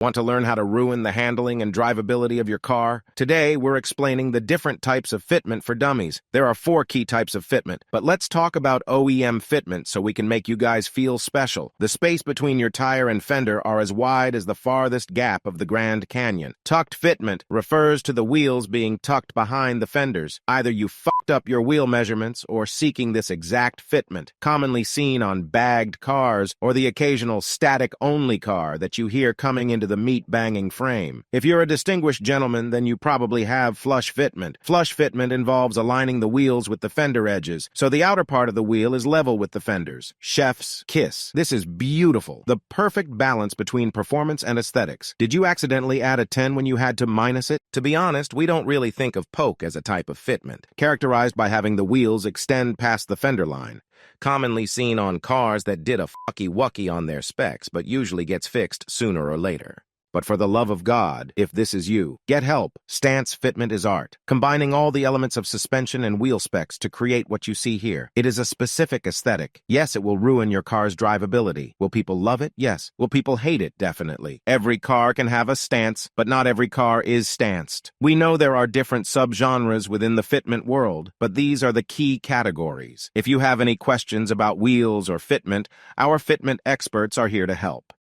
Want to learn how to ruin the handling and drivability of your car? Today, we're explaining the different types of fitment for dummies. There are 4 key types of fitment, but let's talk about OEM fitment so we can make you guys feel special. The space between your tire and fender are as wide as the farthest gap of the Grand Canyon. Tucked fitment refers to the wheels being tucked behind the fenders. Either you fucked up your wheel measurements or seeking this exact fitment, commonly seen on bagged cars or the occasional static-only car that you hear coming into the meat-banging frame. If you're a distinguished gentleman, then you probably have flush fitment. Flush fitment involves aligning the wheels with the fender edges, so the outer part of the wheel is level with the fenders. Chef's kiss. This is beautiful. The perfect balance between performance and aesthetics. Did you accidentally add a 10 when you had to minus it? To be honest, we don't really think of poke as a type of fitment, characterized by having the wheels extend past the fender line. Commonly seen on cars that did a fucky-wucky on their specs, but usually gets fixed sooner or later. But for the love of God, if this is you, get help. Stance fitment is art, combining all the elements of suspension and wheel specs to create what you see here. It is a specific aesthetic. Yes, it will ruin your car's drivability. Will people love it? Yes. Will people hate it? Definitely. Every car can have a stance, but not every car is stanced. We know there are different subgenres within the fitment world, but these are the key categories. If you have any questions about wheels or fitment, our fitment experts are here to help.